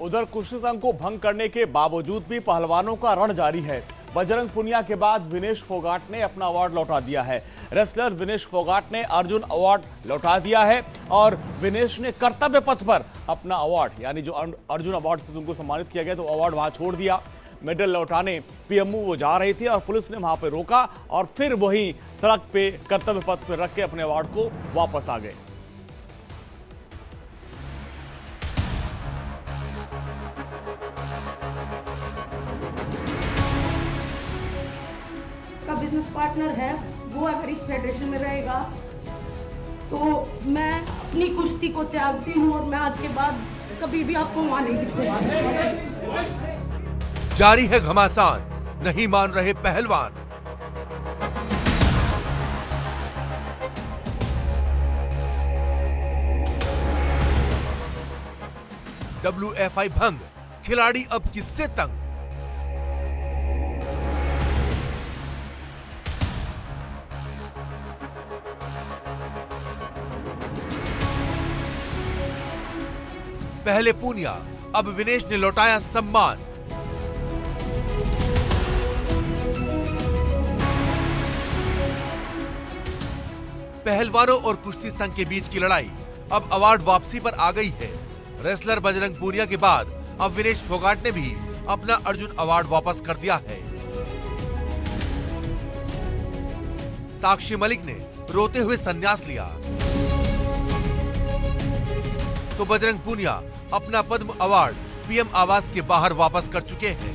उधर कुश्ती संघ को भंग करने के बावजूद भी पहलवानों का रण जारी है। बजरंग पुनिया के बाद विनेश फोगाट ने अपना अवार्ड लौटा दिया है। रेसलर विनेश फोगाट ने अर्जुन अवार्ड लौटा दिया है और विनेश ने कर्तव्य पथ पर अपना अवार्ड यानी जो अर्जुन अवार्ड से उनको सम्मानित किया गया तो अवार्ड वहां छोड़ दिया। मेडल लौटाने पीएमओ वो जा रही थी और पुलिस ने वहां पे रोका और फिर वही सड़क पे कर्तव्य पथ पर रख के अपने अवार्ड को वापस आ गए। का बिजनेस पार्टनर है वो अगर इस फेडरेशन में रहेगा तो मैं अपनी कुश्ती को त्यागती हूँ और मैं आज के बाद कभी भी आपको वहां नहीं दिखूंगा। जारी है घमासान, नहीं मान रहे पहलवान। WFI भंग, खिलाड़ी अब किससे तंग? पहले पूनिया, अब विनेश ने लौटाया सम्मान। पहलवानों और कुश्ती संघ के बीच की लड़ाई अब अवार्ड वापसी पर आ गई है। रेसलर बजरंग पुनिया के बाद अब विनेश फोगाट ने भी अपना अर्जुन अवार्ड वापस कर दिया है। साक्षी मलिक ने रोते हुए संन्यास लिया तो बजरंग पुनिया अपना पद्म अवार्ड पीएम आवास के बाहर वापस कर चुके हैं।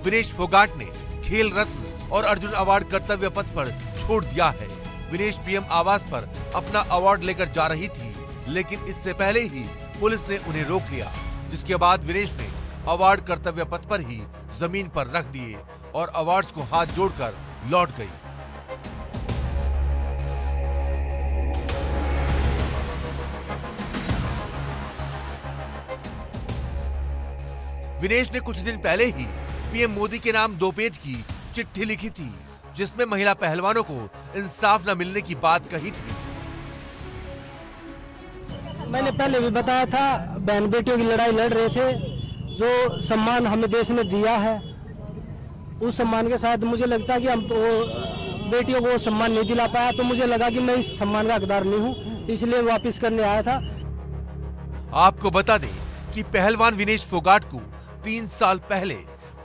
विनेश फोगाट ने खेल रत्न और अर्जुन अवार्ड कर्तव्य पथ पर छोड़ दिया है। विनेश पीएम आवास पर अपना अवार्ड लेकर जा रही थी, लेकिन इससे पहले ही पुलिस ने उन्हें रोक लिया, जिसके बाद विनेश ने अवार्ड कर्तव्य पथ पर ही जमीन पर रख दिए और अवार्ड्स को हाथ जोड़कर लौट गई। विनेश ने कुछ दिन पहले ही पीएम मोदी के नाम 2 पेज की चिट्ठी लिखी थी, जिसमें महिला पहलवानों को इंसाफ न मिलने की बात कही थी। मैंने पहले भी बताया था, बहन बेटियों की लड़ाई लड़ रहे थे। जो सम्मान हमें देश ने दिया है, उस सम्मान के साथ मुझे लगता है कि हम बेटियों को सम्मान नहीं दिला पाया, तो मुझे लगा कि मैं इस सम्मान का हकदार नहीं हूँ, इसलिए वापस करने आया था। आपको बता दें कि पहलवान विनेश फोगाट को 3 साल पहले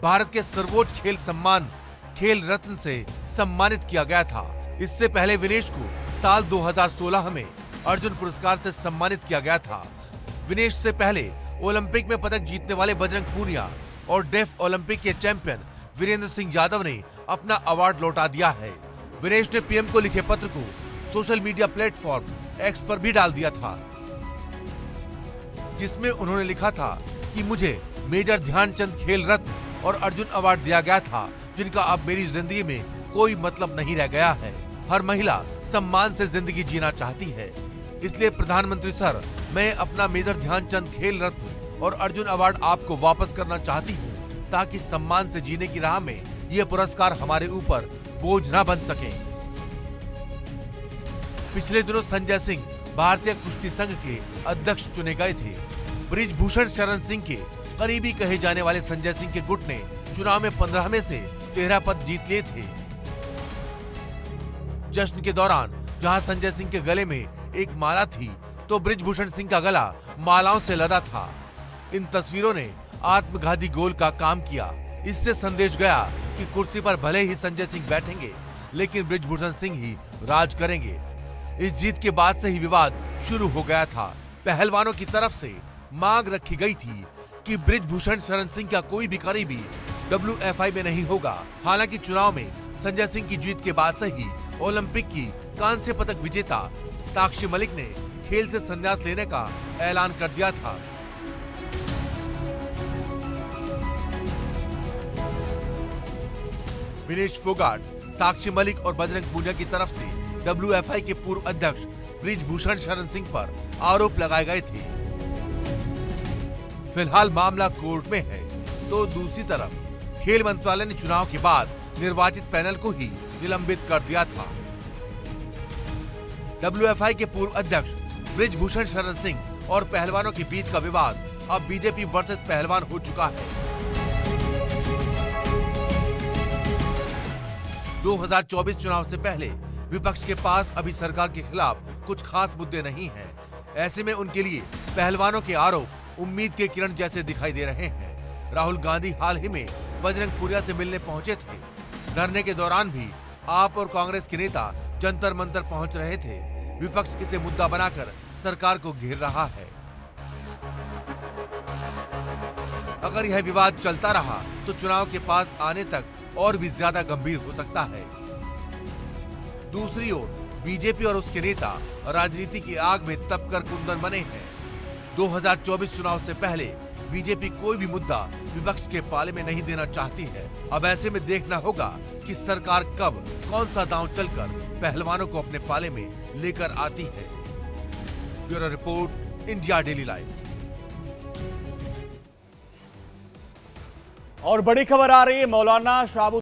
भारत के सर्वोच्च खेल सम्मान खेल रत्न से सम्मानित किया गया था। इससे पहले विनेश को साल 2016 में अर्जुन पुरस्कार से सम्मानित किया गया था। विनेश से पहले ओलंपिक में पदक जीतने वाले बजरंग पुनिया और डेफ ओलंपिक के चैंपियन वीरेंद्र सिंह यादव ने अपना अवार्ड लौटा दिया है। विनेश ने पीएम को लिखे पत्र को सोशल मीडिया प्लेटफॉर्म एक्स पर भी डाल दिया था, जिसमें उन्होंने लिखा था कि मुझे मेजर ध्यानचंद खेल रत्न और अर्जुन अवार्ड दिया गया था, जिनका अब मेरी जिंदगी में कोई मतलब नहीं रह गया है। हर महिला सम्मान से जिंदगी जीना चाहती है, इसलिए प्रधानमंत्री सर, मैं अपना मेजर ध्यानचंद खेल रत्न और अर्जुन अवार्ड आपको वापस करना चाहती हूँ, ताकि सम्मान से जीने की राह में ये पुरस्कार हमारे ऊपर बोझ न बन सके। पिछले दिनों संजय सिंह भारतीय कुश्ती संघ के अध्यक्ष चुने गए थे। बृजभूषण शरण सिंह के करीबी कहे जाने वाले संजय सिंह के गुट ने चुनाव में 15 में से 13 पद जीत लिए थे। जश्न के दौरान जहां संजय सिंह के गले में एक माला थी, तो बृजभूषण सिंह का गला मालाओं से लदा था। इन तस्वीरों ने आत्मघाती गोल का काम किया। इससे संदेश गया कि कुर्सी पर भले ही संजय सिंह बैठेंगे, लेकिन बृजभूषण सिंह ही राज करेंगे। इस जीत के बाद से ही विवाद शुरू हो गया था। पहलवानों की तरफ से मांग रखी गई थी कि बृजभूषण शरण सिंह का कोई भी करीबी WFI में नहीं होगा। हालांकि चुनाव में संजय सिंह की जीत के बाद से ही ओलंपिक की कांस्य पदक विजेता साक्षी मलिक ने खेल से संन्यास लेने का ऐलान कर दिया था। विनेश फोगाट, साक्षी मलिक और बजरंग पुनिया की तरफ से WFI के पूर्व अध्यक्ष बृजभूषण शरण सिंह पर आरोप लगाए गए थे। फिलहाल मामला कोर्ट में है, तो दूसरी तरफ खेल मंत्रालय ने चुनाव के बाद निर्वाचित पैनल को ही निलंबित कर दिया था। WFI के पूर्व अध्यक्ष बृजभूषण शरण सिंह और पहलवानों के बीच का विवाद अब बीजेपी वर्सेस पहलवान हो चुका है। 2024 चुनाव से पहले विपक्ष के पास अभी सरकार के खिलाफ कुछ खास मुद्दे नहीं हैं। ऐसे में उनके लिए पहलवानों के आरोप उम्मीद के किरण जैसे दिखाई दे रहे हैं। राहुल गांधी हाल ही में बजरंग पुनिया से मिलने पहुंचे थे। धरने के दौरान भी आप और कांग्रेस के नेता जंतर मंतर पहुंच रहे थे। विपक्ष इसे मुद्दा बनाकर सरकार को घेर रहा है। अगर यह विवाद चलता रहा तो चुनाव के पास आने तक और भी ज्यादा गंभीर हो सकता है। दूसरी ओर बीजेपी और उसके नेता राजनीति की आग में तपकर कुंदन बने हैं। 2024 चुनाव से पहले बीजेपी कोई भी मुद्दा विपक्ष के पाले में नहीं देना चाहती है। अब ऐसे में देखना होगा कि सरकार कब कौन सा दांव चलकर पहलवानों को अपने पाले में लेकर आती है। Bureau report, India daily live. और बड़ी खबर आ रही है, मौलाना शाहबुद्दीन